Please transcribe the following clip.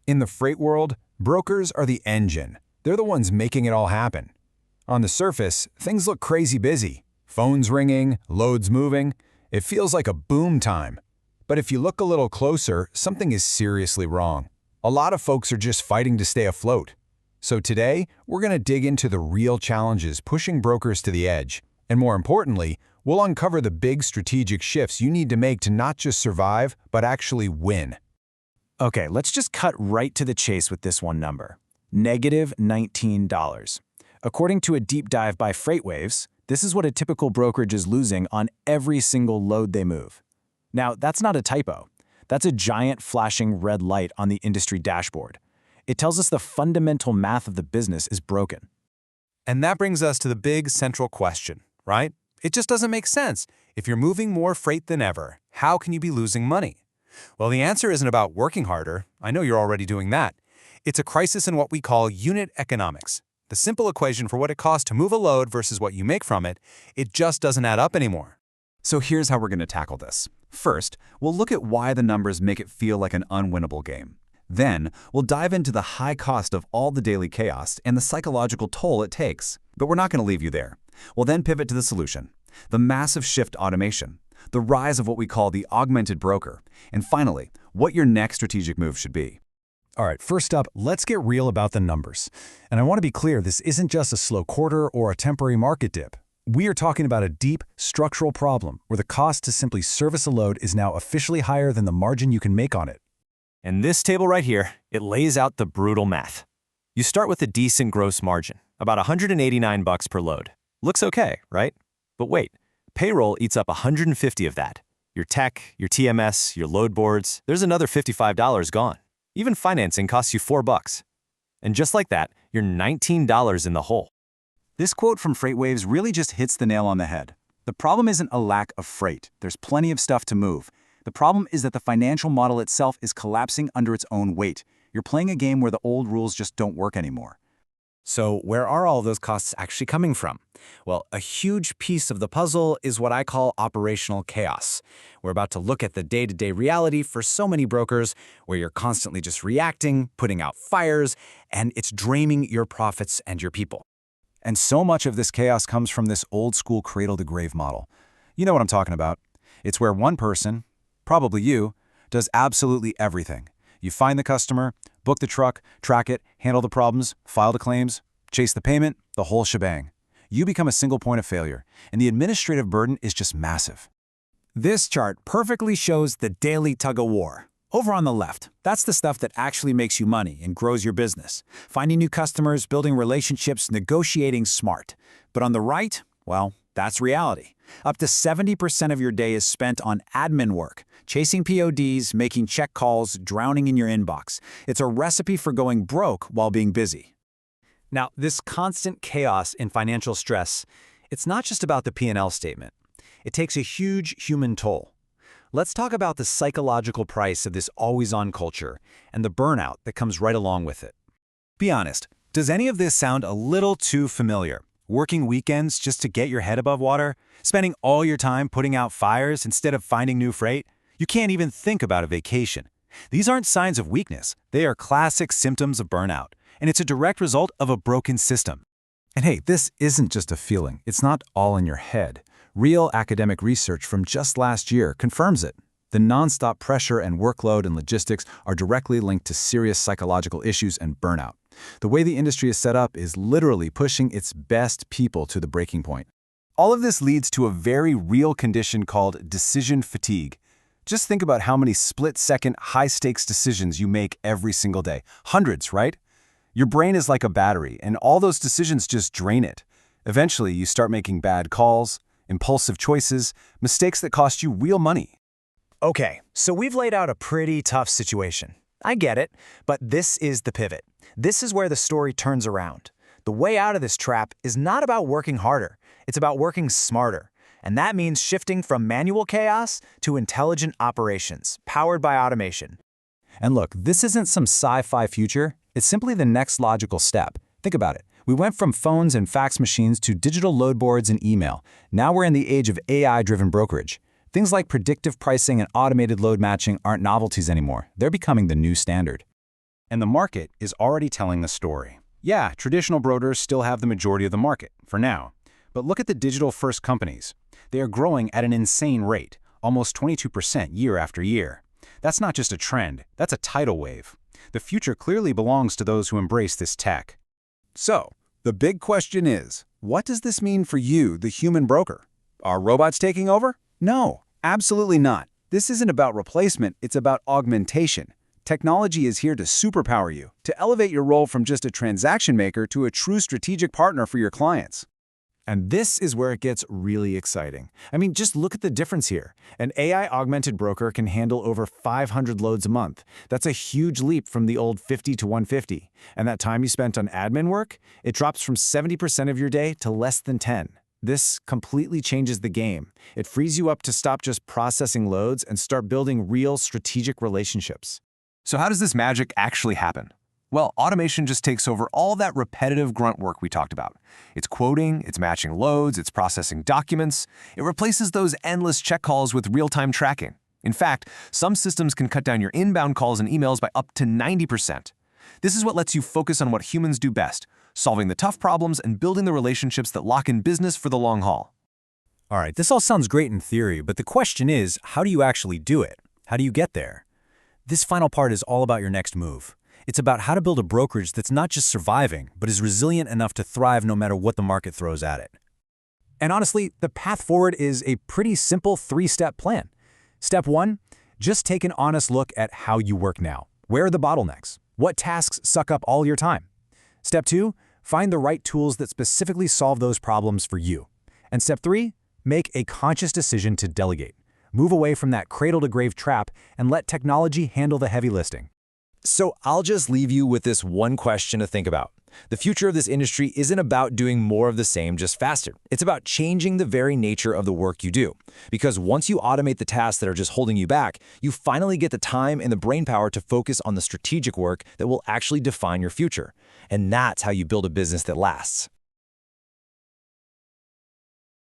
In the freight world, brokers are the engine. They're the ones making it all happen. On the surface, things look crazy busy. Phones ringing, loads moving. It feels like a boom time. But if you look a little closer, something is seriously wrong. A lot of folks are just fighting to stay afloat. So today, we're going to dig into the real challenges pushing brokers to the edge. And more importantly, we'll uncover the big strategic shifts you need to make to not just survive, but actually win. Okay, let's just cut right to the chase with this one number. -$19. According to a deep dive by FreightWaves, this is what a typical brokerage is losing on every single load they move. Now, that's not a typo. That's a giant flashing red light on the industry dashboard. It tells us the fundamental math of the business is broken. And that brings us to the big central question, right? It just doesn't make sense. If you're moving more freight than ever, how can you be losing money? Well, the answer isn't about working harder. I know you're already doing that. It's a crisis in what we call unit economics. The simple equation for what it costs to move a load versus what you make from it, it just doesn't add up anymore. So here's how we're going to tackle this. First, we'll look at why the numbers make it feel like an unwinnable game. Then, we'll dive into the high cost of all the daily chaos and the psychological toll it takes. But we're not going to leave you there. We'll then pivot to the solution, the massive shift to automation, the rise of what we call the augmented broker, and finally, what your next strategic move should be. All right, first up, let's get real about the numbers. And I want to be clear, this isn't just a slow quarter or a temporary market dip. We are talking about a deep, structural problem where the cost to simply service a load is now officially higher than the margin you can make on it. And this table right here, it lays out the brutal math. You start with a decent gross margin, about $189 per load. Looks okay, right? But wait, payroll eats up $150 of that. Your tech, your TMS, your load boards, there's another $55 gone. Even financing costs you $4. And just like that, you're $19 in the hole. This quote from FreightWaves really just hits the nail on the head. The problem isn't a lack of freight. There's plenty of stuff to move. The problem is that the financial model itself is collapsing under its own weight. You're playing a game where the old rules just don't work anymore. So where are all those costs actually coming from? Well, a huge piece of the puzzle is what I call operational chaos. We're about to look at the day-to-day reality for so many brokers where you're constantly just reacting, putting out fires, and it's draining your profits and your people. And so much of this chaos comes from this old-school cradle-to-grave model. You know what I'm talking about. It's where one person, probably you, does absolutely everything. You find the customer, book the truck, track it, handle the problems, file the claims, chase the payment, the whole shebang. You become a single point of failure, and the administrative burden is just massive. This chart perfectly shows the daily tug-of-war. Over on the left, that's the stuff that actually makes you money and grows your business. Finding new customers, building relationships, negotiating smart. But on the right, well, that's reality. Up to 70% of your day is spent on admin work, chasing PODs, making check calls, drowning in your inbox. It's a recipe for going broke while being busy. Now, this constant chaos and financial stress, it's not just about the P&L statement. It takes a huge human toll. Let's talk about the psychological price of this always-on culture and the burnout that comes right along with it. Be honest, does any of this sound a little too familiar? Working weekends just to get your head above water? Spending all your time putting out fires instead of finding new freight? You can't even think about a vacation. These aren't signs of weakness. They are classic symptoms of burnout, and it's a direct result of a broken system. And hey, this isn't just a feeling. It's not all in your head. Real academic research from just last year confirms it. The nonstop pressure and workload and logistics are directly linked to serious psychological issues and burnout. The way the industry is set up is literally pushing its best people to the breaking point. All of this leads to a very real condition called decision fatigue. Just think about how many split-second, high-stakes decisions you make every single day. Hundreds, right? Your brain is like a battery, and all those decisions just drain it. Eventually, you start making bad calls, impulsive choices, mistakes that cost you real money. Okay, so we've laid out a pretty tough situation. I get it, but this is the pivot. This is where the story turns around. The way out of this trap is not about working harder. It's about working smarter. And that means shifting from manual chaos to intelligent operations, powered by automation. And look, this isn't some sci-fi future. It's simply the next logical step. Think about it. We went from phones and fax machines to digital load boards and email. Now we're in the age of AI-driven brokerage. Things like predictive pricing and automated load matching aren't novelties anymore. They're becoming the new standard. And the market is already telling the story. Yeah, traditional brokers still have the majority of the market, for now. But look at the digital-first companies. They are growing at an insane rate, almost 22% year after year. That's not just a trend, that's a tidal wave. The future clearly belongs to those who embrace this tech. So, the big question is, what does this mean for you, the human broker? Are robots taking over? No, absolutely not. This isn't about replacement, it's about augmentation. Technology is here to superpower you, to elevate your role from just a transaction maker to a true strategic partner for your clients. And this is where it gets really exciting. I mean, just look at the difference here. An AI-augmented broker can handle over 500 loads a month. That's a huge leap from the old 50 to 150. And that time you spent on admin work, it drops from 70% of your day to less than 10. This completely changes the game. It frees you up to stop just processing loads and start building real strategic relationships. So how does this magic actually happen? Well, automation just takes over all that repetitive grunt work we talked about. It's quoting, it's matching loads, it's processing documents. It replaces those endless check calls with real-time tracking. In fact, some systems can cut down your inbound calls and emails by up to 90%. This is what lets you focus on what humans do best, solving the tough problems and building the relationships that lock in business for the long haul. All right, this all sounds great in theory, but the question is, how do you actually do it? How do you get there? This final part is all about your next move. It's about how to build a brokerage that's not just surviving, but is resilient enough to thrive no matter what the market throws at it. And honestly, the path forward is a pretty simple 3-step plan. Step 1, just take an honest look at how you work now. Where are the bottlenecks? What tasks suck up all your time? Step 2, find the right tools that specifically solve those problems for you. And step 3, make a conscious decision to delegate. Move away from that cradle-to-grave trap and let technology handle the heavy lifting. So I'll just leave you with this one question to think about. The future of this industry isn't about doing more of the same just faster. It's about changing the very nature of the work you do. Because once you automate the tasks that are just holding you back, you finally get the time and the brainpower to focus on the strategic work that will actually define your future. And that's how you build a business that lasts.